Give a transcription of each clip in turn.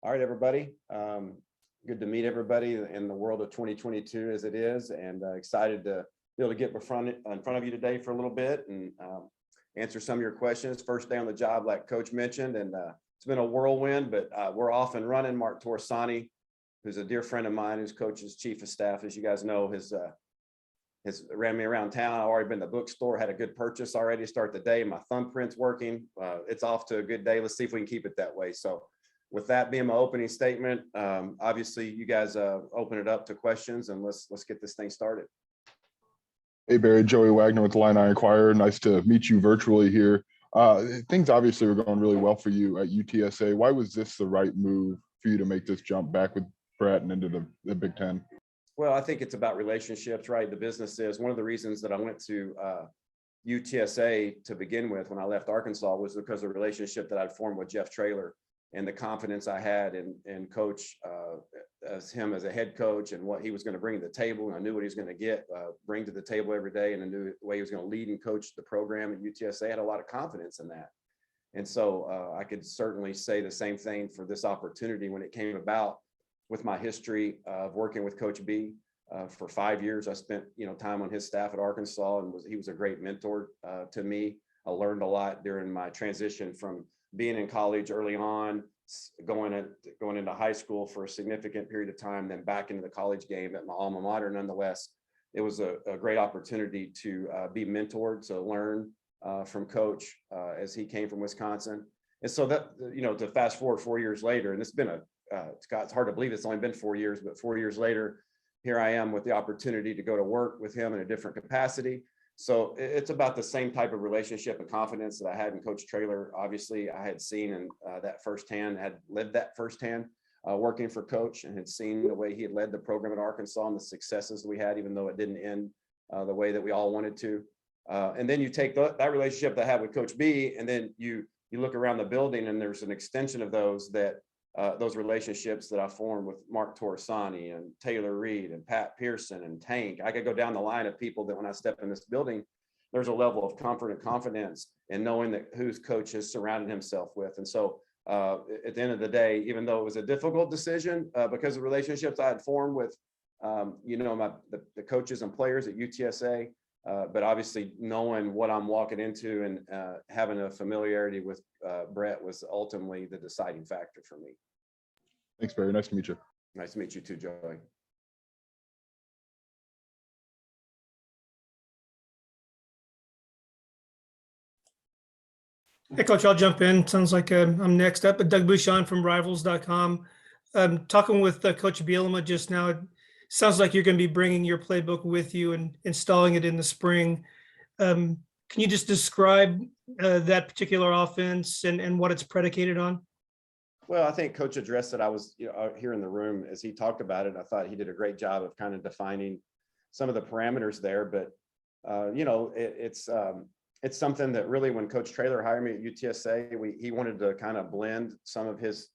All right, everybody. Good to meet everybody in the world of 2022 as it is, and excited to be able to get in front of you today for a little bit and answer some of your questions. First day on the job, like Coach mentioned, and it's been a whirlwind, but we're off and running. Mark Torsani, who's a dear friend of mine, who's Coach's chief of staff, as you guys know, has ran me around town. I've already been to the bookstore, had a good purchase already to start the day. My thumbprint's working. It's off to a good day. Let's see if we can keep it that way. So with that being my opening statement, obviously you guys open it up to questions, and let's get this thing started. Hey Barry, Joey Wagner with the Illini Inquirer. Nice to meet you virtually here. Things obviously were going really well for you at UTSA. Why was this the right move for you to make this jump back with Brett and into the Big Ten? Well, I think it's about relationships, right? The business is one of the reasons that I went to UTSA to begin with when I left Arkansas was because of the relationship that I'd formed with Jeff Traylor and the confidence I had in Coach as him as a head coach and what he was going to bring to the table. And I knew what he was going to bring to the table every day, and I knew the way he was going to lead and coach the program at UTSA. I had a lot of confidence in that. And so I could certainly say the same thing for this opportunity when it came about with my history of working with Coach B. For 5 years, I spent time on his staff at Arkansas, and he was a great mentor to me. I learned a lot during my transition from being in college early on, going into high school for a significant period of time, then back into the college game at my alma mater. Nonetheless, it was a great opportunity to be mentored, to learn from Coach as he came from Wisconsin. And so that, to fast forward 4 years later, and it's been it's hard to believe it's only been 4 years, but 4 years later, here I am with the opportunity to go to work with him in a different capacity. So it's about the same type of relationship and confidence that I had in Coach Traylor. Obviously, I had seen that firsthand, had lived that firsthand working for Coach, and had seen the way he had led the program at Arkansas and the successes we had, even though it didn't end the way that we all wanted to. And then you take that relationship that I had with Coach B, and then you look around the building, and there's an extension of those relationships that I formed with Mark Torsani and Taylor Reed and Pat Pearson and Tank. I could go down the line of people that when I step in this building, there's a level of comfort and confidence in knowing that whose Coach has surrounded himself with. And so at the end of the day, even though it was a difficult decision because of relationships I had formed with, the coaches and players at UTSA, but obviously knowing what I'm walking into and having a familiarity with Brett was ultimately the deciding factor for me. Thanks, Barry. Nice to meet you. Nice to meet you too, Joey. Hey, Coach, I'll jump in. Sounds like I'm next up. Doug Bouchon from Rivals.com. Talking with Coach Bielema just now, it sounds like you're going to be bringing your playbook with you and installing it in the spring. Can you just describe that particular offense and what it's predicated on? Well, I think Coach addressed it. I was here in the room as he talked about it. I thought he did a great job of kind of defining some of the parameters there. But, it's something that really, when Coach Traylor hired me at UTSA, he wanted to kind of blend some of his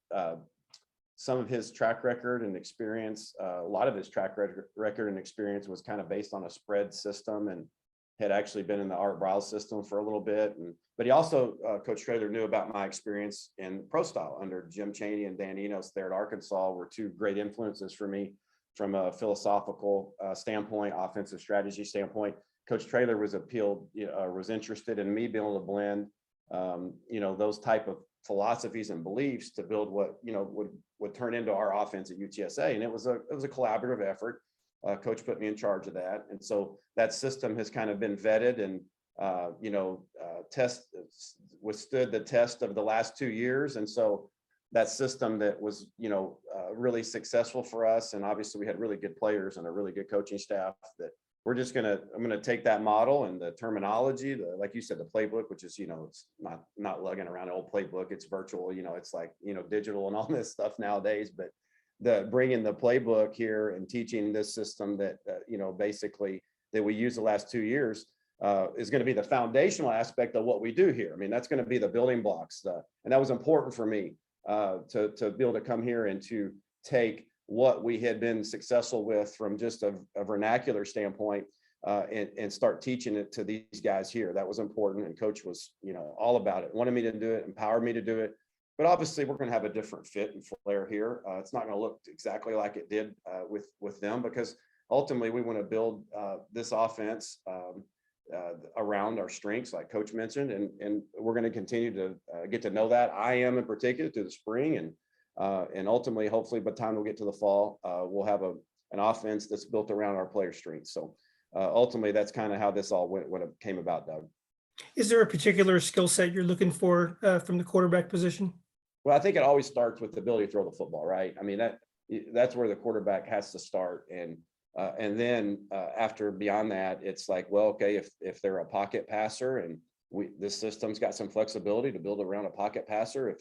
track record and experience. A lot of his track record and experience was kind of based on a spread system, and had actually been in the Art Briles system for a little bit. But he also, Coach Traylor knew about my experience in pro style under Jim Chaney and Dan Enos there at Arkansas, were two great influences for me from a philosophical standpoint, offensive strategy standpoint. Coach Traylor was interested in me being able to blend, those type of philosophies and beliefs to build what, would turn into our offense at UTSA. And it was a collaborative effort. Coach put me in charge of that. And so that system has kind of been vetted and, withstood the test of the last 2 years. And so that system that was, really successful for us. And obviously we had really good players and a really good coaching staff that I'm going to take that model and the terminology, like you said, the playbook, which is, it's not lugging around an old playbook. It's virtual, it's like, digital and all this stuff nowadays, but bringing the playbook here and teaching this system that, basically that we use the last 2 years is going to be the foundational aspect of what we do here. I mean, that's going to be the building blocks. And that was important for me to be able to come here and to take what we had been successful with from just a vernacular standpoint and start teaching it to these guys here. That was important. And Coach was, all about it, wanted me to do it, empowered me to do it. but obviously we're going to have a different fit and flair here. It's not going to look exactly like it did with them, because ultimately we want to build this offense around our strengths, like Coach mentioned, and we're going to continue to get to know that. I am in particular through the spring, and ultimately, hopefully, by the time we'll get to the fall, we'll have an offense that's built around our player strengths. So ultimately, that's kind of how this all went when it came about, Doug. Is there a particular skill set you're looking for from the quarterback position? Well, I think it always starts with the ability to throw the football, right? I mean, that's where the quarterback has to start. And then after beyond that, it's like, well, okay, if they're a pocket passer, and this system's got some flexibility to build around a pocket passer,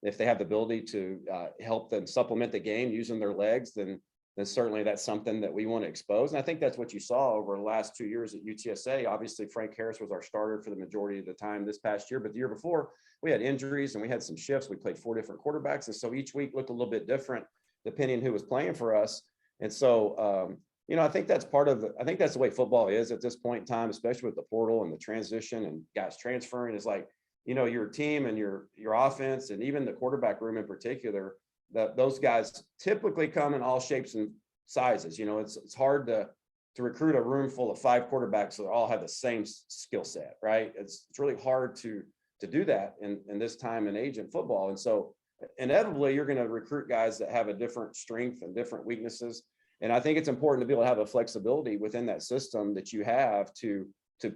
if they have the ability to help them supplement the game using their legs, then certainly that's something that we want to expose. And I think that's what you saw over the last 2 years at UTSA. Obviously, Frank Harris was our starter for the majority of the time this past year, but the year before we had injuries and we had some shifts. We played 4 different quarterbacks, and so each week looked a little bit different depending who was playing for us. And so, I think that's I think that's the way football is at this point in time, especially with the portal and the transition and guys transferring. Is like, your team and your offense, and even the quarterback room in particular, those guys typically come in all shapes and sizes. It's hard to recruit a room full of 5 quarterbacks so they all have the same skill set, right? It's really hard to do that in this time and age in football. And so inevitably you're going to recruit guys that have a different strength and different weaknesses. And I think it's important to be able to have a flexibility within that system that you have to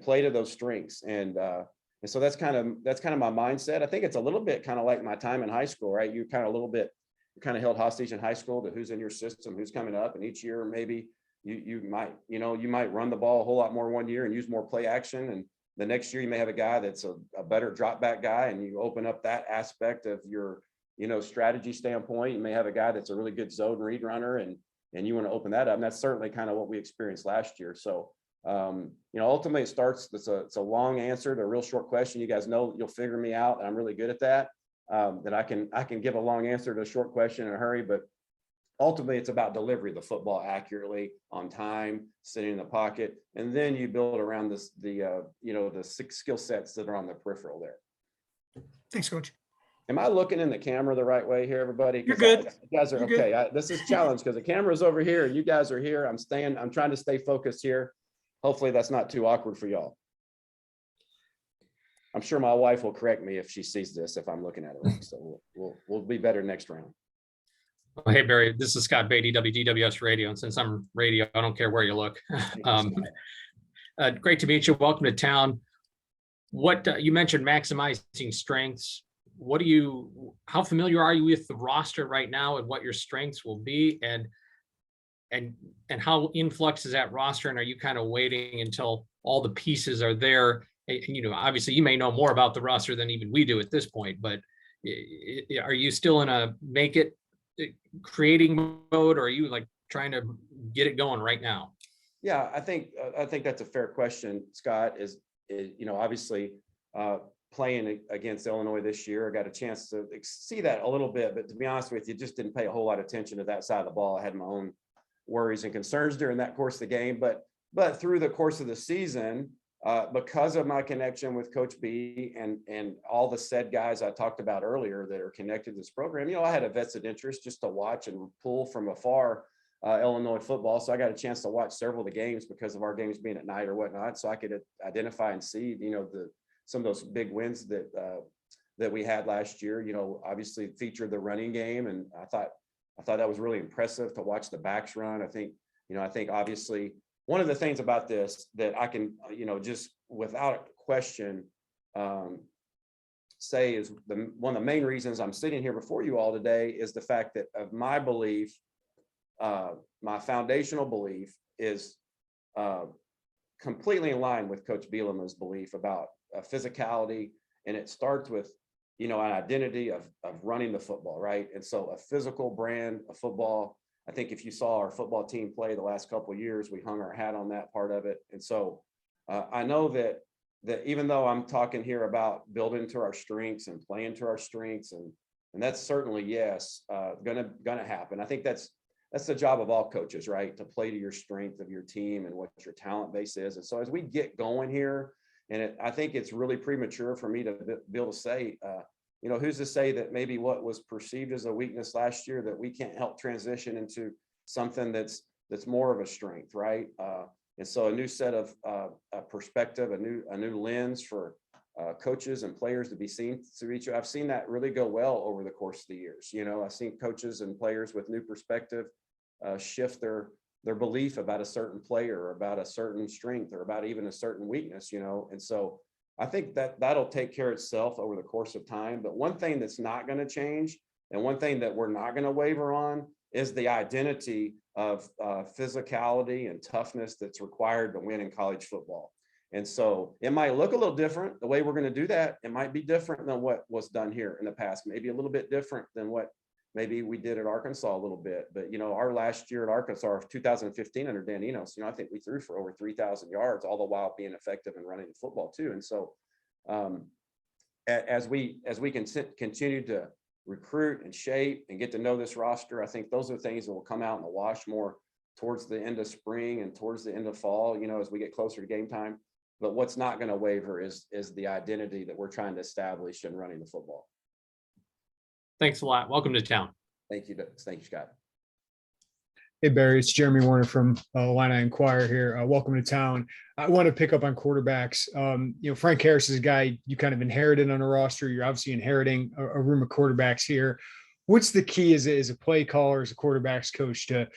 play to those strengths. And so that's kind of my mindset. I think it's a little bit kind of like my time in high school, right? You kind of held hostage in high school to who's in your system, who's coming up. And each year, maybe you might run the ball a whole lot more one year and use more play action. And the next year you may have a guy that's a better drop back guy, and you open up that aspect of your, strategy standpoint. You may have a guy that's a really good zone read runner, and you want to open that up. And that's certainly kind of what we experienced last year. So, ultimately it starts, it's a long answer to a real short question. You guys know, you'll figure me out, and I'm really good at that. That I can give a long answer to a short question in a hurry, but ultimately it's about delivery of the football accurately, on time, sitting in the pocket, and then you build around the 6 skill sets that are on the peripheral there. Thanks, Coach. Am I looking in the camera the right way here, everybody? You're good. You guys are You're okay. This is a challenge because the camera's over here and you guys are here. I'm trying to stay focused here. Hopefully that's not too awkward for y'all. I'm sure my wife will correct me if she sees this, if I'm looking at it wrong. So we'll be better next round. Well, hey, Barry, this is Scott Beatty, WDWS Radio. And since I'm radio, I don't care where you look. Great to meet you. Welcome to town. What you mentioned, maximizing strengths. How familiar are you with the roster right now and what your strengths will be, and how influx is that roster? And are you kind of waiting until all the pieces are there? And, obviously you may know more about the roster than even we do at this point, but are you still in a make it creating mode, or are you like trying to get it going right now? Yeah, I think that's a fair question, Scott. Obviously playing against Illinois this year, I got a chance to see that a little bit, but to be honest with you, just didn't pay a whole lot of attention to that side of the ball. I had my own worries and concerns during that course of the game, but through the course of the season, because of my connection with Coach B and all the said guys I talked about earlier that are connected to this program, I had a vested interest just to watch and pull from afar Illinois football. So I got a chance to watch several of the games because of our games being at night or whatnot. So I could identify and see, some of those big wins that we had last year. Obviously featured the running game, and I thought that was really impressive to watch the backs run. I think obviously one of the things about this that I can, just without question, say is one of the main reasons I'm sitting here before you all today is the fact that of my belief, my foundational belief is completely in line with Coach Bielema's belief about physicality, and it starts with an identity of running the football, right? And so a physical brand of football. I think if you saw our football team play the last couple of years, we hung our hat on that part of it. And so I know that even though I'm talking here about building to our strengths and playing to our strengths, and that's certainly gonna happen. I think that's the job of all coaches, right? To play to your strength of your team and what your talent base is. And so as we get going here, and I think it's really premature for me to be able to say who's to say that maybe what was perceived as a weakness last year, that we can't help transition into something that's more of a strength, right? And so a new set of perspective, a new lens for coaches and players to be seen through each other. I've seen that really go well over the course of the years. I've seen coaches and players with new perspective shift their belief about a certain player, or about a certain strength, or about even a certain weakness, and so I think that'll take care of itself over the course of time. But one thing that's not going to change, and one thing that we're not going to waver on, is the identity of physicality and toughness that's required to win in college football. And so it might look a little different. The way we're going to do that, it might be different than what was done here in the past, maybe a little bit different than what maybe we did at Arkansas a little bit. But, our last year at Arkansas, 2015 under Dan Enos, I think we threw for over 3,000 yards, all the while being effective in running the football too. And so as we can continue to recruit and shape and get to know this roster, I think those are things that will come out in the wash more towards the end of spring and towards the end of fall, as we get closer to game time. But what's not going to waver is the identity that we're trying to establish in running the football. Thanks a lot. Welcome to town. Thank you. Thank you, Scott. Hey, Barry, it's Jeremy Warner from Illini Inquirer here. Welcome to town. I want to pick up on quarterbacks. Frank Harris is a guy you kind of inherited on a roster. You're obviously inheriting a room of quarterbacks here. What's the key as a play caller, as a quarterbacks coach, to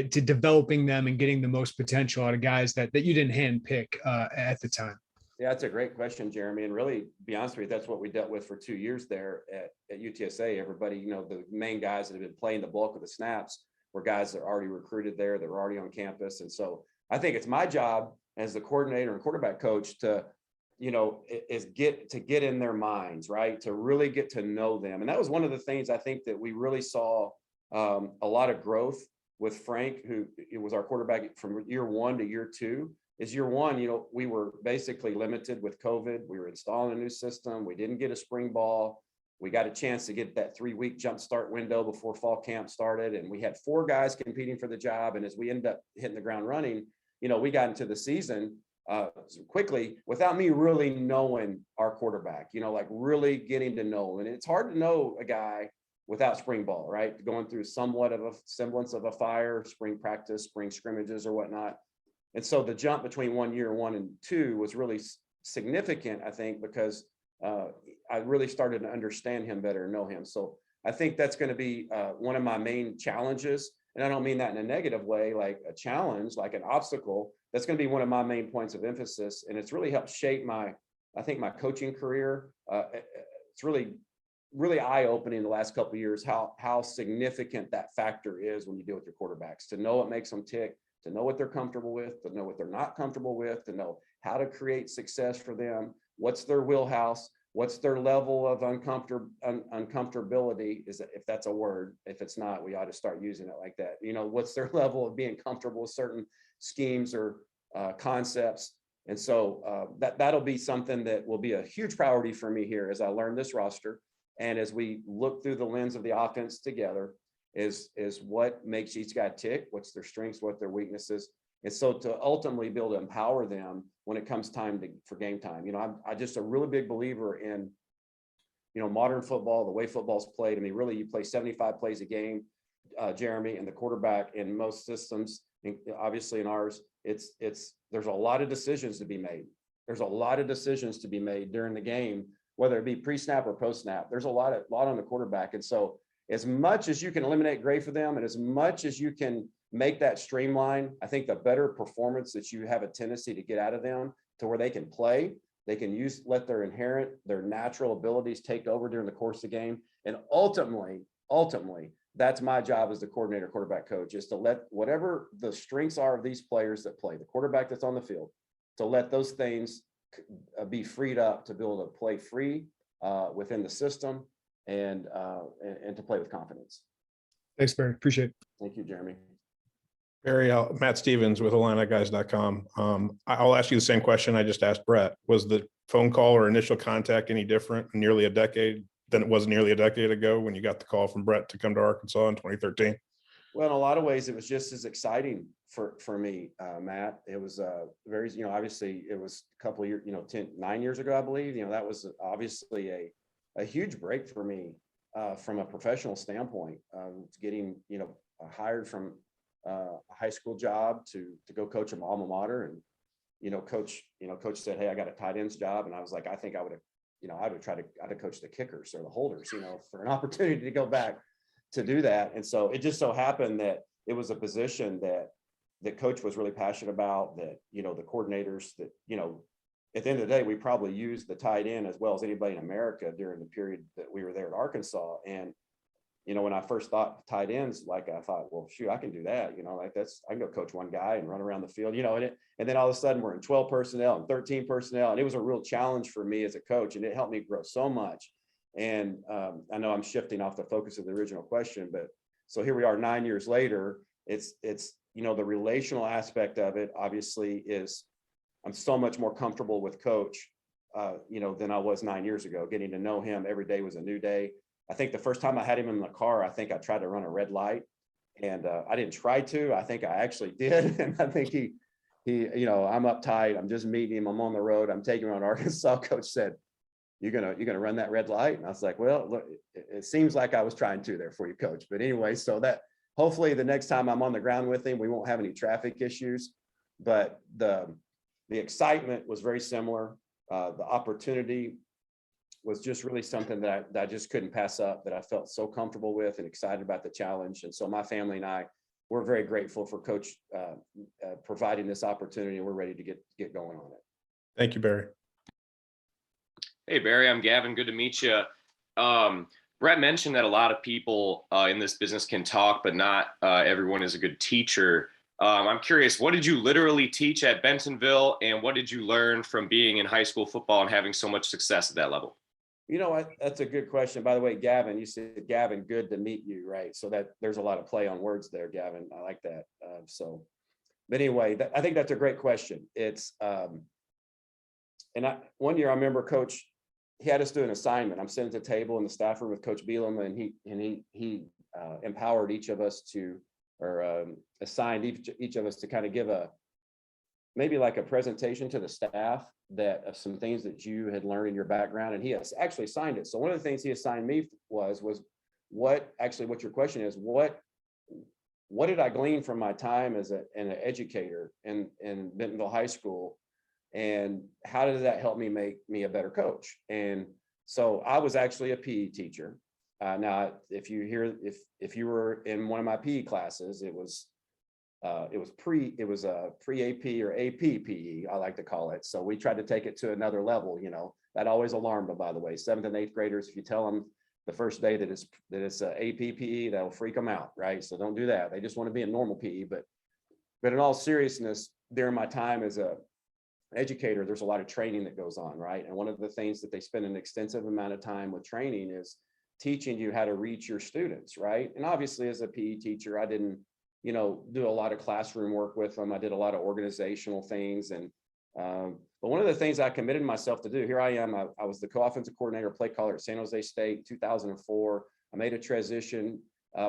developing them and getting the most potential out of guys that you didn't handpick at the time? Yeah, that's a great question, Jeremy. And really, to be honest with you, that's what we dealt with for 2 years there at UTSA. Everybody, the main guys that have been playing the bulk of the snaps were guys that are already recruited there, that were already on campus. And so I think it's my job as the coordinator and quarterback coach to, get in their minds, right? To really get to know them. And that was one of the things I think that we really saw a lot of growth with Frank, who was our quarterback from year 1 to year 2. Is year 1, we were basically limited with COVID. We were installing a new system. We didn't get a spring ball. We got a chance to get that 3-week jump start window before fall camp started. And we had 4 guys competing for the job. And as we ended up hitting the ground running, we got into the season quickly without me really knowing our quarterback, like really getting to know him. And it's hard to know a guy without spring ball, right? Going through somewhat of a semblance of a fire, spring practice, spring scrimmages or whatnot. And so the jump between year 1 and 2 was really significant, I think, because I really started to understand him better and know him. So I think that's going to be one of my main challenges. And I don't mean that in a negative way, like a challenge, like an obstacle. That's going to be one of my main points of emphasis. And it's really helped shape my coaching career. It's really eye-opening the last couple of years, how significant that factor is when you deal with your quarterbacks, to know what makes them tick, to know what they're comfortable with, to know what they're not comfortable with, to know how to create success for them. What's their wheelhouse? What's their level of uncomfortability? Is that, if that's a word? If it's not, we ought to start using it like that. What's their level of being comfortable with certain schemes or concepts? And so that'll be something that will be a huge priority for me here as I learn this roster. And as we look through the lens of the offense together, is what makes each guy tick, what's their strengths, what their weaknesses. And so to ultimately be able to empower them when it comes time for game time. I'm just a really big believer in, modern football, the way football's played. I mean, really, you play 75 plays a game, Jeremy, and the quarterback in most systems, obviously in ours, there's a lot of decisions to be made. There's a lot of decisions to be made during the game, whether it be pre-snap or post-snap. There's a lot on the quarterback. And so as much as you can eliminate gray for them, and as much as you can make that streamline, I think the better performance that you have a tendency to get out of them, to where they can play, they can let their natural abilities take over during the course of the game. And ultimately, that's my job as the coordinator, quarterback coach, is to let whatever the strengths are of these players that play, the quarterback that's on the field, to let those things be freed up to be able to play free within the system and to play with confidence. Thanks, Barry. Appreciate it. Thank you, Jeremy. Barry, Matt Stevens with IlliniGuys.com. I'll ask you the same question I just asked Brett. Was the phone call or initial contact any different nearly a decade than it was nearly a decade ago when you got the call from Brett to come to Arkansas in 2013? Well, in a lot of ways, it was just as exciting for me, Matt. It was obviously it was a couple of years, 9 years ago, I believe. That was obviously a huge break for me from a professional standpoint. Getting, hired from a high school job to go coach at my alma mater, and coach said, "Hey, I got a tight ends job," and I was like, I think I would have, I'd have coached the kickers or the holders, for an opportunity to go back to do that. And so it just so happened that it was a position that coach was really passionate about, that, the coordinators that, at the end of the day, we probably used the tight end as well as anybody in America during the period that we were there at Arkansas. And, when I first thought tight ends, like I thought, well, shoot, I can do that. I can go coach one guy and run around the field, and then all of a sudden we're in 12 personnel and 13 personnel. And it was a real challenge for me as a coach, and it helped me grow so much. And I know I'm shifting off the focus of the original question, but so here we are 9 years later. It's the relational aspect of it obviously is, I'm so much more comfortable with coach, than I was 9 years ago. Getting to know him every day was a new day. I think the first time I had him in the car, I think I tried to run a red light, and I didn't try to. I think I actually did, and I think he, I'm uptight. I'm just meeting him. I'm on the road. I'm taking him on Arkansas. Coach said, "You're gonna run that red light?" And I was like, "Well, look, it seems like I was trying to there for you, coach." But anyway, so that hopefully the next time I'm on the ground with him, we won't have any traffic issues. But the excitement was very similar. The opportunity was just really something that I just couldn't pass up, that I felt so comfortable with and excited about the challenge. And so my family and I, we're very grateful for coach providing this opportunity, and we're ready to get going on it. Thank you, Barry. Hey, Barry, I'm Gavin. Good to meet you. Brett mentioned that a lot of people in this business can talk, but not everyone is a good teacher. I'm curious, what did you literally teach at Bentonville, and what did you learn from being in high school football and having so much success at that level? That's a good question. By the way, Gavin, you said, Gavin, good to meet you, right? So that there's a lot of play on words there, Gavin. I like that. But anyway, I think that's a great question. It's, one year I remember Coach, he had us do an assignment. I'm sitting at the table in the staff room with Coach Bielema, and he empowered each of us assigned each of us to kind of give maybe like a presentation to the staff of some things that you had learned in your background, and he has actually assigned it. So one of the things he assigned me was what your question is, what did I glean from my time as an educator in Bentonville High School, and how did that help me make me a better coach? And so I was actually a PE teacher. Now, if you were in one of my PE classes, it was pre-AP or AP PE, I like to call it. So we tried to take it to another level. That always alarmed them, by the way. 7th and 8th graders, if you tell them the first day that it's a AP PE, that'll freak them out, right? So don't do that. They just want to be in normal PE. But in all seriousness, during my time as a educator, there's a lot of training that goes on, right? And one of the things that they spend an extensive amount of time with training is teaching you how to reach your students, right? And obviously, as a PE teacher, I didn't do a lot of classroom work with them. I did a lot of organizational things. But one of the things I committed myself to do, here I am, I was the co-offensive coordinator, play caller at San Jose State, 2004. I made a transition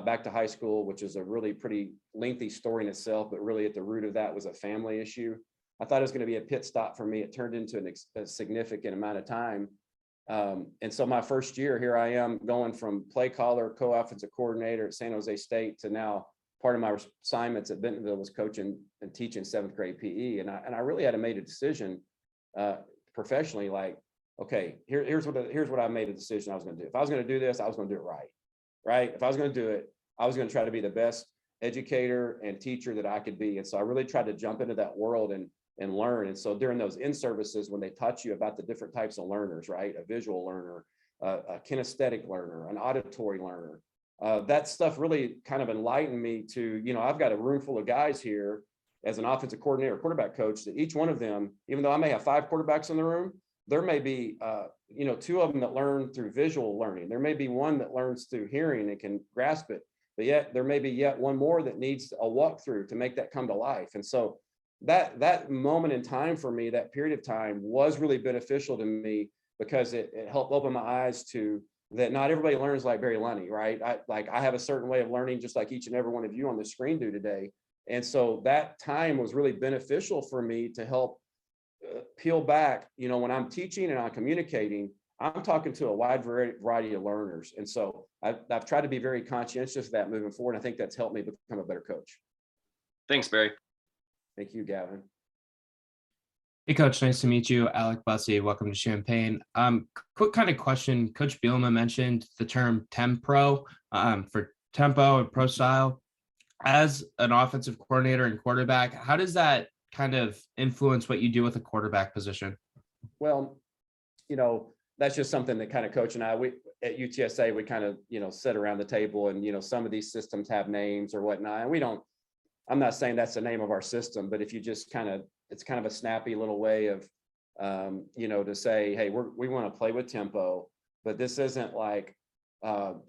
back to high school, which is a really pretty lengthy story in itself, but really at the root of that was a family issue. I thought it was going to be a pit stop for me. It turned into a significant amount of time. And so my first year, here I am going from play caller, co-offensive coordinator at San Jose State to now part of my assignments at Bentonville was coaching and teaching 7th grade PE. And I really had to make a decision professionally, like, okay, here's what I made a decision I was going to do. If I was going to do this, I was going to do it right? If I was going to do it, I was going to try to be the best educator and teacher that I could be. And so I really tried to jump into that world and learn. And so during those in-services, when they taught you about the different types of learners, right? A visual learner, a kinesthetic learner, an auditory learner, that stuff really kind of enlightened me to, I've got a room full of guys here as an offensive coordinator, quarterback coach, that each one of them, even though I may have 5 quarterbacks in the room, there may be, 2 of them that learn through visual learning. There may be one that learns through hearing and can grasp it, but yet there may be yet one more that needs a walkthrough to make that come to life. And so that moment in time for me, that period of time was really beneficial to me, because it helped open my eyes to that not everybody learns like Barry Lunney, right? I have a certain way of learning, just like each and every one of you on the screen do today. And so that time was really beneficial for me to help peel back, when I'm teaching and I'm communicating, I'm talking to a wide variety of learners. And so I've tried to be very conscientious of that moving forward. I think that's helped me become a better coach. Thanks, Barry. Thank you, Gavin. Hey, Coach. Nice to meet you. Alec Bussey. Welcome to Champaign. Quick kind of question. Coach Bielema mentioned the term Tempro for tempo and pro style. As an offensive coordinator and quarterback, how does that kind of influence what you do with a quarterback position? Well, you know, that's just something that kind of Coach and I, we at UTSA, we kind of, you know, sit around the table and, you know, some of these systems have names or whatnot. And we don't, I'm not saying that's the name of our system, but if you just kind of, it's kind of a snappy little way of, you know, to say, hey, we want to play with tempo, but this isn't like,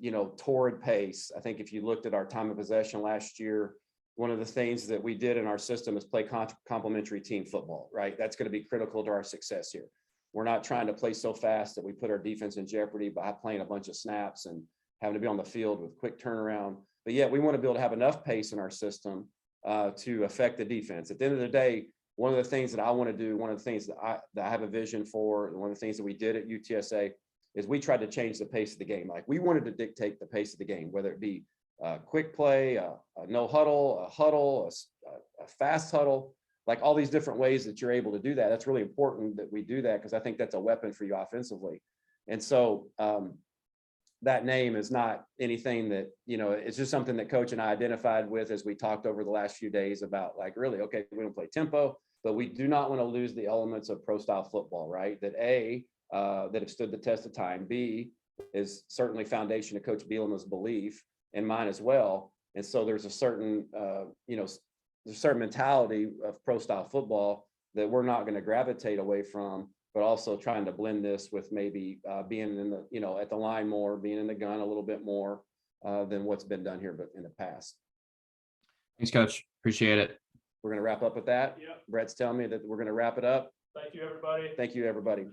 you know, torrid pace. I think if you looked at our time of possession last year, one of the things that we did in our system is play complementary team football, right? That's going to be critical to our success here. We're not trying to play so fast that we put our defense in jeopardy by playing a bunch of snaps and having to be on the field with quick turnaround. But yet we want to be able to have enough pace in our system to affect the defense. At the end of the day, one of the things that I want to do, one of the things that I have a vision for, one of the things that we did at UTSA is we tried to change the pace of the game. Like we wanted to dictate the pace of the game, whether it be quick play, a no huddle, a fast huddle, like all these different ways that you're able to do that. That's really important that we do that because I think that's a weapon for you offensively. And so that name is not anything that, you know, it's just something that Coach and I identified with as we talked over the last few days about like, really, okay, we don't play tempo, but we do not want to lose the elements of pro style football, right? That that have stood the test of time. B is certainly foundation of Coach Bielema's belief and mine as well. And so there's a certain, you know, there's a certain mentality of pro style football that we're not going to gravitate away from, but also trying to blend this with maybe being in the, you know, at the line more, being in the gun a little bit more than what's been done here, but in the past. Thanks, Coach. Appreciate it. We're going to wrap up with that. Yep. Brett's telling me that we're going to wrap it up. Thank you, everybody. Thank you, everybody.